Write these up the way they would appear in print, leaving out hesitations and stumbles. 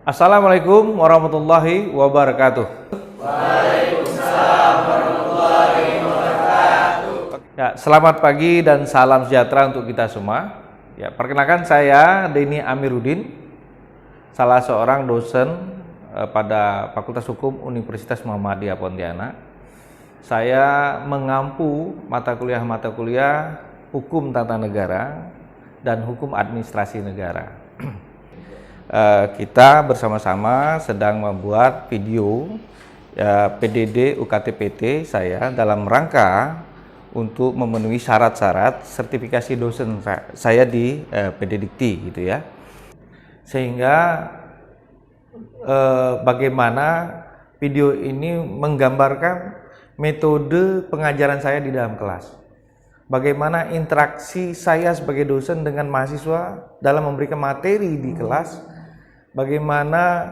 Assalamualaikum warahmatullahi wabarakatuh. Waalaikumsalam warahmatullahi wabarakatuh. Ya, selamat pagi dan salam sejahtera untuk kita semua. Ya, perkenalkan saya Denny Amiruddin, salah seorang dosen pada Fakultas Hukum Universitas Muhammadiyah Pontianak. Saya mengampu mata kuliah Hukum Tata Negara dan Hukum Administrasi Negara. Kita bersama-sama sedang membuat video PDD UKT-PT saya dalam rangka untuk memenuhi syarat-syarat sertifikasi dosen saya di PD Dikti gitu ya. Sehingga bagaimana video ini menggambarkan metode pengajaran saya di dalam kelas. Bagaimana interaksi saya sebagai dosen dengan mahasiswa dalam memberikan materi di kelas. Bagaimana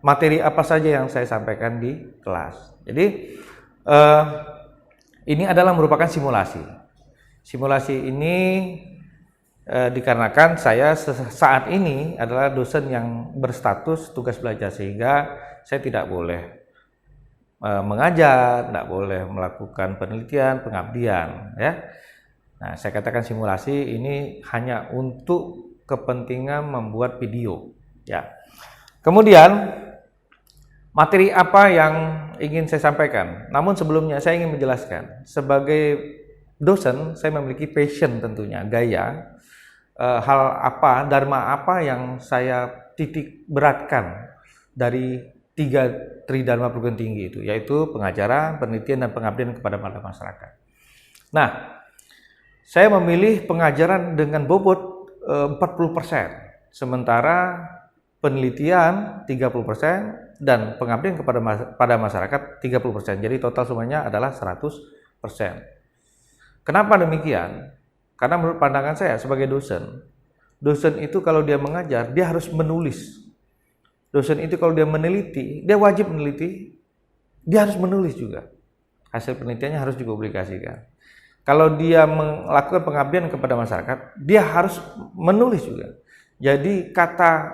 materi apa saja yang saya sampaikan di kelas. Jadi ini adalah merupakan simulasi. Simulasi ini dikarenakan saya saat ini adalah dosen yang berstatus tugas belajar, sehingga saya tidak boleh mengajar, tidak boleh melakukan penelitian, pengabdian, ya. Nah, saya katakan simulasi ini hanya untuk kepentingan membuat video, ya. Kemudian materi apa yang ingin saya sampaikan? Namun sebelumnya saya ingin menjelaskan, sebagai dosen saya memiliki passion tentunya, gaya, hal apa, dharma apa yang saya titik beratkan dari 3 tridharma perguruan tinggi itu, yaitu pengajaran, penelitian, dan pengabdian kepada masyarakat. Nah, saya memilih pengajaran dengan bobot 40%, sementara penelitian 30% dan pengabdian pada masyarakat 30%. Jadi total semuanya adalah 100%. Kenapa demikian? Karena menurut pandangan saya sebagai dosen itu kalau dia mengajar, dia harus menulis. Dosen itu kalau dia meneliti, dia wajib meneliti, dia harus menulis juga. Hasil penelitiannya harus dipublikasikan. Kalau dia melakukan pengabdian kepada masyarakat, dia harus menulis juga. Jadi kata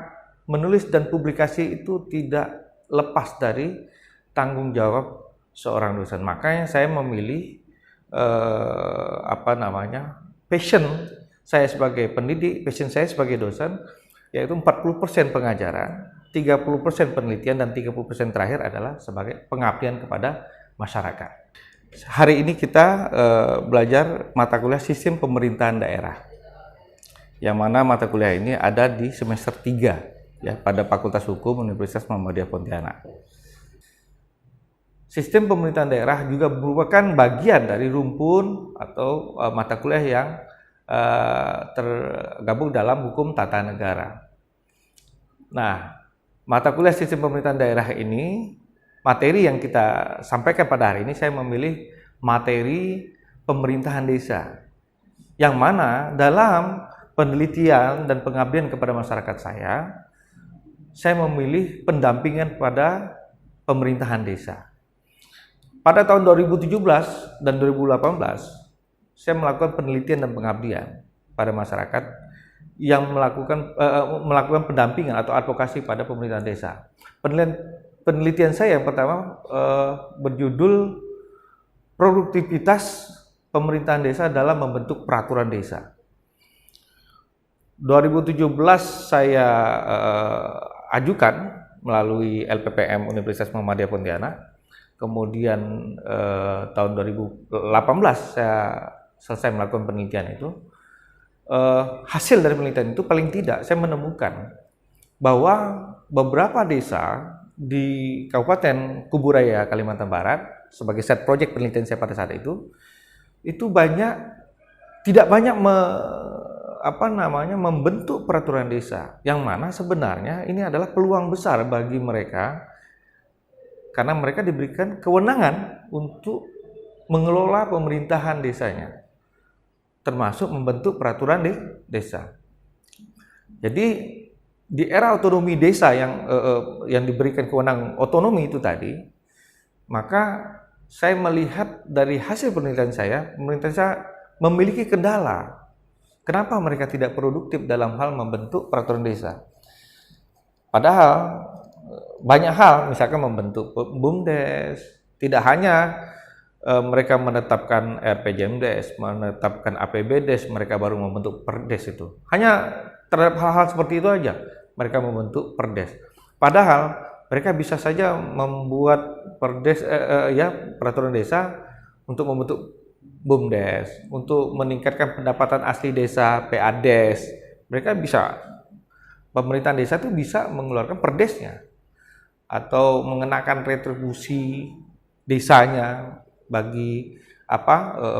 menulis dan publikasi itu tidak lepas dari tanggung jawab seorang dosen. Makanya saya memilih passion saya sebagai pendidik, passion saya sebagai dosen, yaitu 40% pengajaran, 30% penelitian, dan 30% terakhir adalah sebagai pengabdian kepada masyarakat. Hari ini kita belajar mata kuliah Sistem Pemerintahan Daerah, yang mana mata kuliah ini ada di semester 3 ya, pada Fakultas Hukum Universitas Muhammadiyah Pontianak. Sistem Pemerintahan Daerah juga merupakan bagian dari rumpun atau mata kuliah yang tergabung dalam Hukum Tata Negara. Nah, mata kuliah Sistem Pemerintahan Daerah ini, materi yang kita sampaikan pada hari ini, saya memilih materi pemerintahan desa, yang mana dalam penelitian dan pengabdian kepada masyarakat saya memilih pendampingan pada pemerintahan desa. Pada tahun 2017 dan 2018, saya melakukan penelitian dan pengabdian pada masyarakat yang melakukan pendampingan atau advokasi pada pemerintahan desa. Penelitian saya yang pertama berjudul Produktivitas Pemerintahan Desa dalam Membentuk Peraturan Desa. 2017 saya ajukan melalui LPPM Universitas Muhammadiyah Pontianak. Kemudian tahun 2018 saya selesai melakukan penelitian itu. Hasil dari penelitian itu paling tidak saya menemukan bahwa beberapa desa di Kabupaten Kuburaya, Kalimantan Barat, sebagai set project penelitian saya pada saat itu tidak banyak membentuk peraturan desa, yang mana sebenarnya ini adalah peluang besar bagi mereka, karena mereka diberikan kewenangan untuk mengelola pemerintahan desanya, termasuk membentuk peraturan desa. Jadi di era otonomi desa yang diberikan kewenangan otonomi itu tadi, maka saya melihat dari hasil penelitian saya, pemerintah saya memiliki kendala Kenapa mereka tidak produktif dalam hal membentuk peraturan desa? Padahal banyak hal, misalkan membentuk BUMDes, tidak hanya mereka menetapkan RPJMDes, menetapkan APBDes, mereka baru membentuk Perdes itu. Hanya terhadap hal-hal seperti itu aja mereka membentuk Perdes. Padahal mereka bisa saja membuat Perdes peraturan desa untuk membentuk BUMDes, untuk meningkatkan pendapatan asli desa, PADes. Mereka bisa, pemerintahan desa itu bisa mengeluarkan Perdesnya atau mengenakan retribusi desanya bagi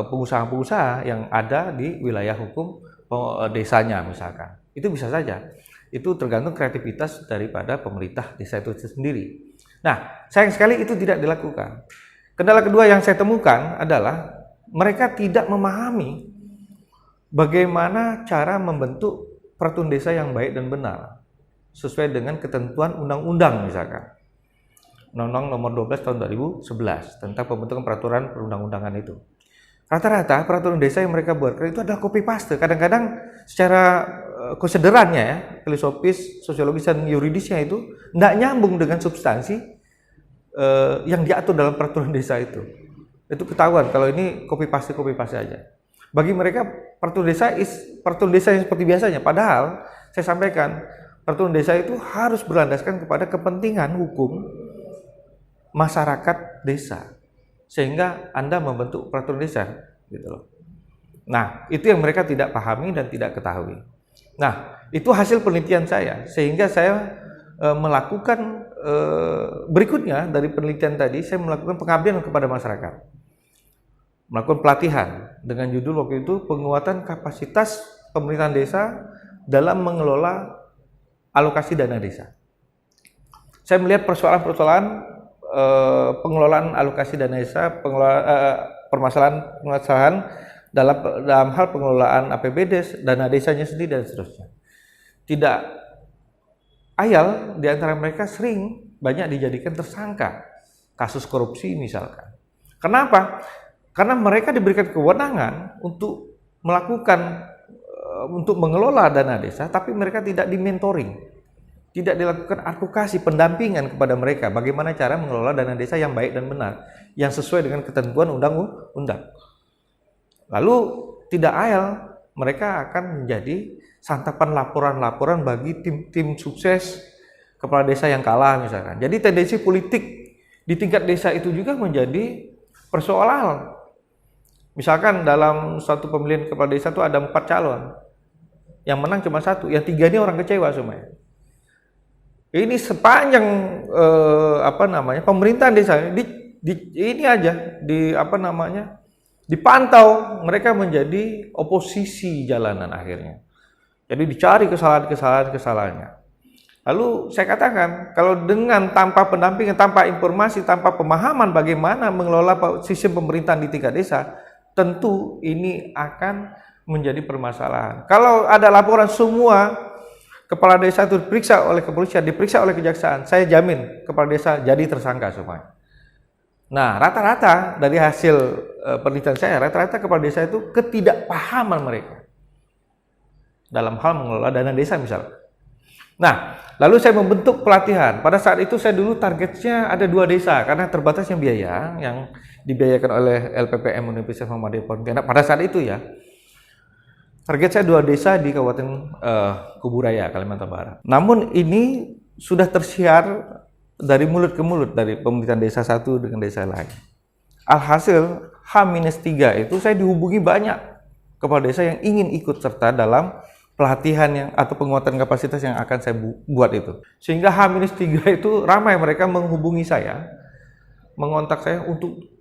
pengusaha-pengusaha yang ada di wilayah hukum desanya misalkan. Itu bisa saja. Itu tergantung kreativitas daripada pemerintah desa itu sendiri. Nah, sayang sekali itu tidak dilakukan. Kendala kedua yang saya temukan adalah mereka tidak memahami bagaimana cara membentuk peraturan desa yang baik dan benar sesuai dengan ketentuan undang-undang misalkan. Undang-Undang Nomor 12 Tahun 2011 tentang pembentukan peraturan perundang-undangan itu. Rata-rata peraturan desa yang mereka buat itu adalah copy paste. Kadang-kadang secara konsiderannya ya, filosofis, sosiologis dan yuridisnya itu tidak nyambung dengan substansi yang diatur dalam peraturan desa itu. Itu ketahuan kalau ini copy paste aja. Bagi mereka peraturan desa yang seperti biasanya. Padahal saya sampaikan peraturan desa itu harus berlandaskan kepada kepentingan hukum masyarakat desa, sehingga Anda membentuk peraturan desa, gitu loh. Nah, itu yang mereka tidak pahami dan tidak ketahui. Nah, itu hasil penelitian saya, sehingga saya melakukan berikutnya dari penelitian tadi, saya melakukan pengabdian kepada masyarakat. Melakukan pelatihan dengan judul waktu itu penguatan kapasitas pemerintahan desa dalam mengelola alokasi dana desa. Saya melihat persoalan-persoalan pengelolaan alokasi dana desa, permasalahan dalam hal pengelolaan APBDes, dana desanya sendiri dan seterusnya. Tidak ayal di antara mereka sering banyak dijadikan tersangka kasus korupsi misalkan. Kenapa? Karena mereka diberikan kewenangan untuk melakukan untuk mengelola dana desa, tapi mereka tidak di-mentoring. Tidak dilakukan advokasi, pendampingan kepada mereka bagaimana cara mengelola dana desa yang baik dan benar, yang sesuai dengan ketentuan undang-undang. Lalu tidak ayal mereka akan menjadi santapan laporan-laporan bagi tim-tim sukses kepala desa yang kalah misalkan. Jadi tendensi politik di tingkat desa itu juga menjadi persoalan. Misalkan dalam suatu pemilihan kepala desa itu ada 4 calon, yang menang cuma 1, yang 3 ini orang kecewa semuanya. Ini sepanjang pemerintahan desa ini aja dipantau mereka menjadi oposisi jalanan akhirnya. Jadi dicari kesalahannya. Lalu saya katakan kalau dengan tanpa pendampingan, tanpa informasi, tanpa pemahaman bagaimana mengelola sistem pemerintahan di tingkat desa, tentu ini akan menjadi permasalahan. Kalau ada laporan semua kepala desa itu diperiksa oleh kepolisian, diperiksa oleh kejaksaan, saya jamin kepala desa jadi tersangka semuanya. Nah, rata-rata dari hasil penelitian saya, rata-rata kepala desa itu ketidakpahaman mereka dalam hal mengelola dana desa misalnya. Nah, lalu saya membentuk pelatihan. Pada saat itu saya dulu targetnya ada 2 desa karena terbatasnya biaya yang dibiayakan oleh LPPM Universitas Muhammadiyah Pontianak pada saat itu ya. Target saya 2 desa di Kabupaten Kuburaya, Kalimantan Barat. Namun ini sudah tersiar dari mulut ke mulut dari pemerintahan desa satu dengan desa lain. Alhasil H-3 itu saya dihubungi banyak kepala desa yang ingin ikut serta dalam pelatihan atau penguatan kapasitas yang akan saya buat itu. Sehingga H-3 itu ramai mereka menghubungi saya, mengontak saya untuk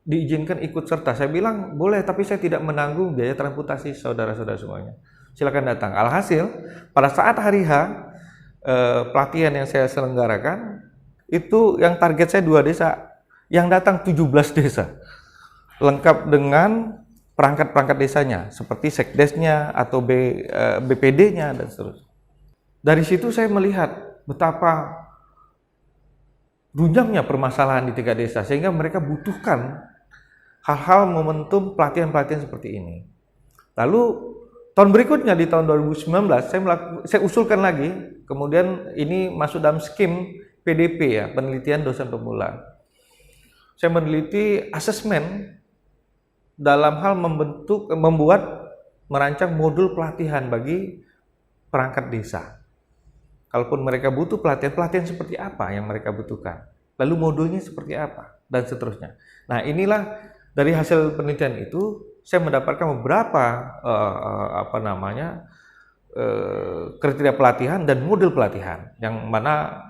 diizinkan ikut serta. Saya bilang boleh, tapi saya tidak menanggung biaya transportasi saudara-saudara semuanya. Silakan datang. Alhasil pada saat hari H pelatihan yang saya selenggarakan itu yang target saya 2 desa, yang datang 17 desa, lengkap dengan perangkat-perangkat desanya seperti sekdesnya atau BPD-nya dan seterusnya. Dari situ saya melihat betapa runjangnya permasalahan di tingkat desa sehingga mereka butuhkan hal-hal momentum pelatihan-pelatihan seperti ini. Lalu tahun berikutnya di tahun 2019 saya usulkan lagi, kemudian ini masuk dalam skim PDP ya, penelitian dosen pemula. Saya meneliti asesmen dalam hal merancang modul pelatihan bagi perangkat desa. Kalaupun mereka butuh pelatihan seperti apa yang mereka butuhkan, lalu modulnya seperti apa, dan seterusnya. Nah, inilah dari hasil penelitian itu saya mendapatkan beberapa kriteria pelatihan dan modul pelatihan, yang mana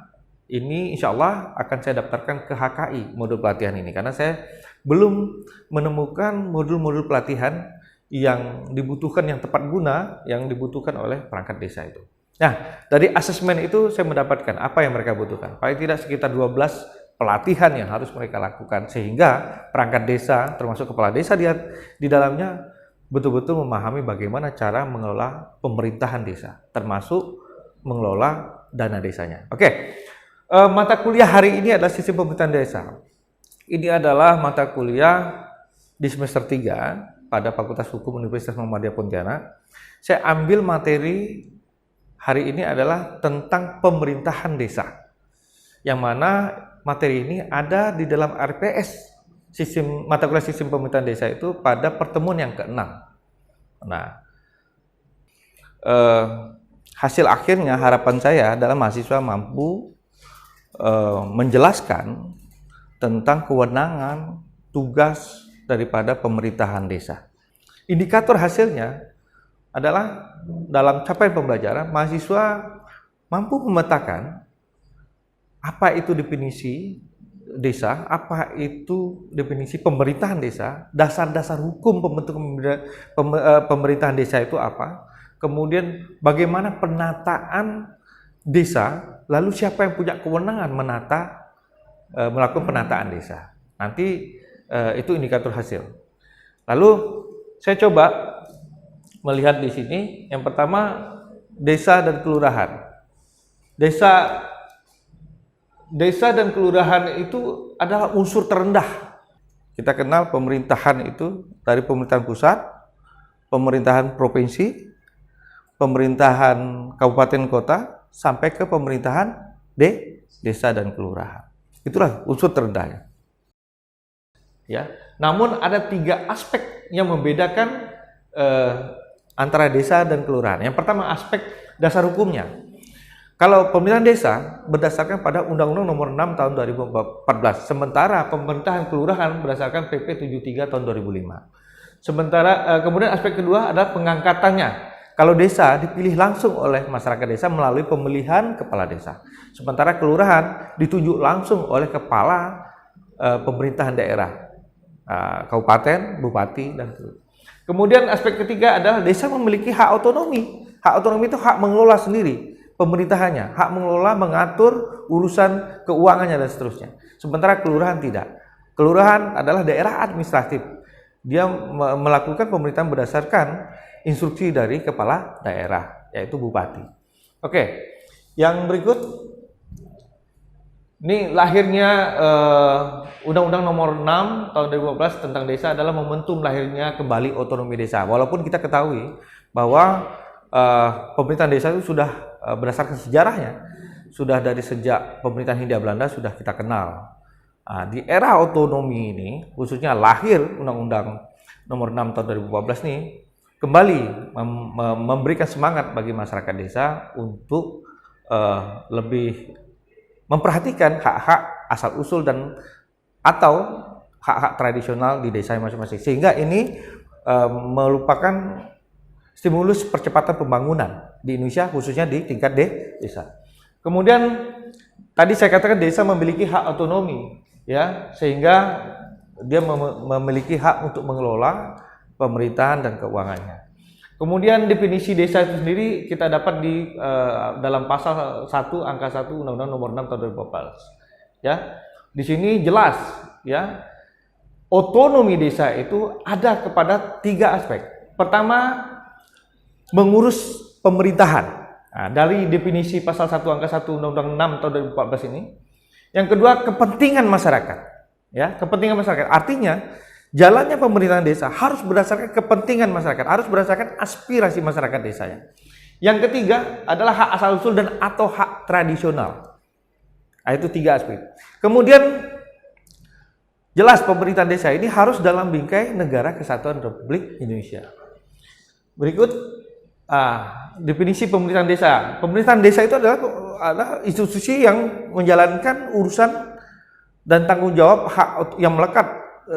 ini insya Allah akan saya daftarkan ke HKI modul pelatihan ini, karena saya belum menemukan modul-modul pelatihan yang dibutuhkan, yang tepat guna, yang dibutuhkan oleh perangkat desa itu. Nah, dari asesmen itu saya mendapatkan apa yang mereka butuhkan. Paling tidak sekitar 12 pelatihan yang harus mereka lakukan, sehingga perangkat desa, termasuk kepala desa di dalamnya, betul-betul memahami bagaimana cara mengelola pemerintahan desa, termasuk mengelola dana desanya. Oke, mata kuliah hari ini adalah sistem pemerintahan desa. Ini adalah mata kuliah di semester 3 pada Fakultas Hukum Universitas Muhammadiyah Pontianak. Saya ambil materi hari ini adalah tentang pemerintahan desa, yang mana materi ini ada di dalam RPS mata kuliah sistem pemerintahan desa itu pada pertemuan yang ke-6. Nah, hasil akhirnya harapan saya adalah mahasiswa mampu menjelaskan tentang kewenangan, tugas daripada pemerintahan desa. Indikator hasilnya adalah dalam capaian pembelajaran, mahasiswa mampu memetakan apa itu definisi desa, apa itu definisi pemerintahan desa, dasar-dasar hukum pembentukan pemerintahan desa itu apa, kemudian bagaimana penataan desa, lalu siapa yang punya kewenangan melakukan penataan desa. Nanti itu indikator hasil. Lalu saya coba melihat di sini, yang pertama desa dan kelurahan. Desa dan kelurahan itu adalah unsur terendah. Kita kenal pemerintahan itu dari pemerintahan pusat, pemerintahan provinsi, pemerintahan kabupaten kota, sampai ke pemerintahan desa dan kelurahan. Itulah unsur terendahnya. Ya, namun ada 3 aspek yang membedakan antara desa dan kelurahan. Yang pertama, aspek dasar hukumnya. Kalau pemerintahan desa berdasarkan pada Undang-Undang Nomor 6 Tahun 2014, sementara pemerintahan kelurahan berdasarkan PP 73 Tahun 2005. Sementara kemudian aspek kedua adalah pengangkatannya. Kalau desa dipilih langsung oleh masyarakat desa melalui pemilihan kepala desa, sementara kelurahan ditunjuk langsung oleh kepala pemerintahan daerah, kabupaten, bupati, dan seterusnya. Kemudian aspek ketiga adalah desa memiliki hak otonomi. Hak otonomi itu hak mengelola sendiri pemerintahannya, hak mengelola, mengatur urusan keuangannya dan seterusnya. Sementara kelurahan tidak. Kelurahan adalah daerah administratif. Dia melakukan pemerintahan berdasarkan instruksi dari kepala daerah, yaitu bupati. Oke, yang berikut, ini lahirnya Undang-Undang Nomor 6 Tahun 2012 tentang desa adalah momentum lahirnya kembali otonomi desa. Walaupun kita ketahui bahwa pemerintahan desa itu sudah berdasarkan sejarahnya, sudah dari sejak pemerintahan Hindia Belanda sudah kita kenal. Di era otonomi ini, khususnya lahir Undang-Undang Nomor 6 Tahun 2014 ini, kembali memberikan semangat bagi masyarakat desa untuk lebih memperhatikan hak-hak asal-usul dan atau hak-hak tradisional di desa masing-masing, sehingga ini merupakan stimulus percepatan pembangunan di Indonesia, khususnya di tingkat desa. Kemudian tadi saya katakan desa memiliki hak otonomi, ya, sehingga dia memiliki hak untuk mengelola pemerintahan dan keuangannya. Kemudian definisi desa itu sendiri kita dapat di dalam pasal 1 angka 1 Undang-Undang Nomor 6 Tahun 2014. Ya. Di sini jelas, ya, otonomi desa itu ada kepada 3 aspek. Pertama, mengurus pemerintahan. Nah, dari definisi pasal 1 angka 1 Undang-Undang 6 Tahun 2014 ini. Yang kedua, kepentingan masyarakat. Ya, kepentingan masyarakat. Artinya, jalannya pemerintahan desa harus berdasarkan kepentingan masyarakat, harus berdasarkan aspirasi masyarakat desanya. Yang ketiga adalah hak asal-usul dan atau hak tradisional. Nah, itu 3 aspek. Kemudian jelas pemerintahan desa ini harus dalam bingkai Negara Kesatuan Republik Indonesia. Berikut definisi pemerintahan desa. Pemerintahan desa itu adalah institusi yang menjalankan urusan dan tanggung jawab hak yang melekat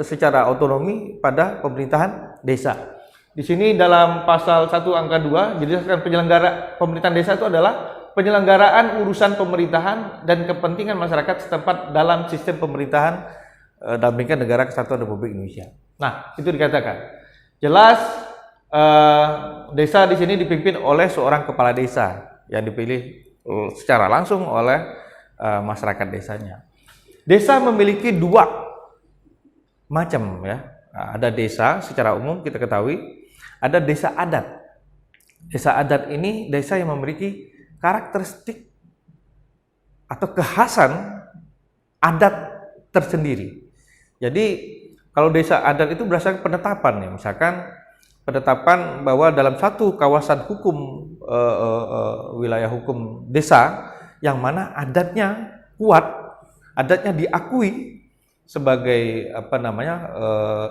secara otonomi pada pemerintahan desa. Di sini dalam pasal 1 angka 2 dijelaskan penyelenggara pemerintahan desa itu adalah penyelenggaraan urusan pemerintahan dan kepentingan masyarakat setempat dalam sistem pemerintahan dalam bingkai Negara Kesatuan Republik Indonesia. Nah, itu dikatakan jelas desa di sini dipimpin oleh seorang kepala desa yang dipilih secara langsung oleh masyarakat desanya. Desa memiliki 2 macam ya. Ada desa secara umum kita ketahui, ada desa adat. Desa adat ini desa yang memiliki karakteristik atau kekhasan adat tersendiri. Jadi kalau desa adat itu berdasarkan penetapan ya, misalkan penetapan bahwa dalam satu kawasan hukum wilayah hukum desa yang mana adatnya kuat, adatnya diakui sebagai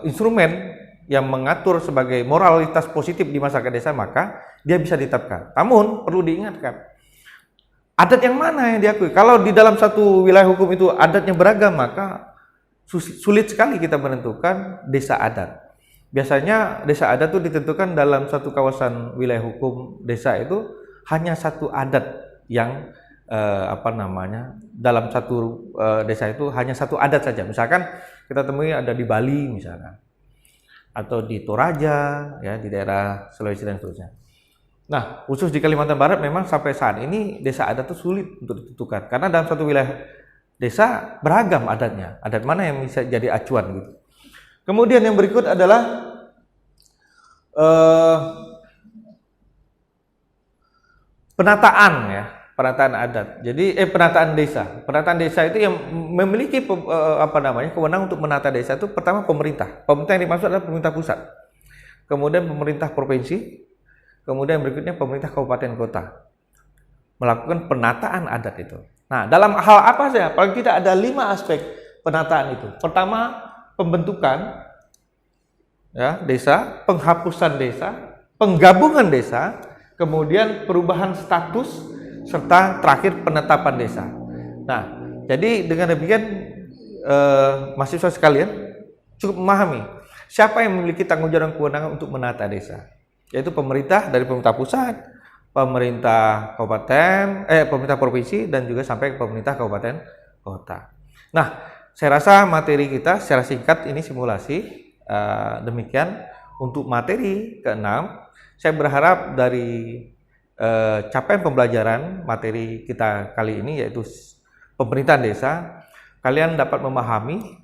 instrumen yang mengatur sebagai moralitas positif di masyarakat desa, maka dia bisa ditetapkan. Namun perlu diingatkan, adat yang mana yang diakui? Kalau di dalam satu wilayah hukum itu adatnya beragam, maka sulit sekali kita menentukan desa adat. Biasanya desa adat itu ditentukan dalam satu kawasan wilayah hukum desa itu hanya satu adat yang dalam satu desa itu hanya satu adat saja. Misalkan kita temui ada di Bali misalkan, atau di Toraja ya, di daerah Sulawesi dan seterusnya. Nah, khusus di Kalimantan Barat memang sampai saat ini desa adat itu sulit untuk ditentukan karena dalam satu wilayah desa beragam adatnya. Adat mana yang bisa jadi acuan gitu. Kemudian yang berikut adalah penataan ya, penataan adat. Jadi penataan desa. Penataan desa itu yang memiliki kewenangan untuk menata desa itu pertama pemerintah. Pemerintah yang dimaksud adalah pemerintah pusat. Kemudian pemerintah provinsi, kemudian berikutnya pemerintah kabupaten kota. Melakukan penataan adat itu. Nah, dalam hal apa saja? Paling tidak ada 5 aspek penataan itu. Pertama, pembentukan ya, desa, penghapusan desa, penggabungan desa, kemudian perubahan status, serta terakhir penetapan desa. Nah, jadi dengan demikian mahasiswa sekalian cukup memahami siapa yang memiliki tanggung jawab dan kewenangan untuk menata desa, yaitu pemerintah dari pemerintah pusat, pemerintah kabupaten, pemerintah provinsi, dan juga sampai ke pemerintah kabupaten kota. Nah, saya rasa materi kita secara singkat ini simulasi. Demikian untuk materi ke-6. Saya berharap dari capaian pembelajaran materi kita kali ini, yaitu pemerintahan desa, kalian dapat memahami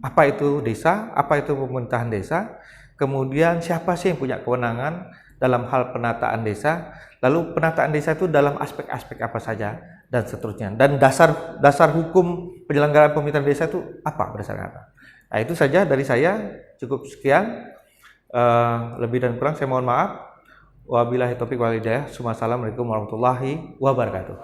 apa itu desa, apa itu pemerintahan desa, kemudian siapa sih yang punya kewenangan dalam hal penataan desa, lalu penataan desa itu dalam aspek-aspek apa saja, dan seterusnya. Dan dasar hukum penyelenggaraan pemerintahan desa itu apa, berdasarkan apa. Nah, itu saja dari saya, cukup sekian. Lebih dan kurang saya mohon maaf. Wabillahi taufiq wal hidayah. Assalamualaikum warahmatullahi wabarakatuh.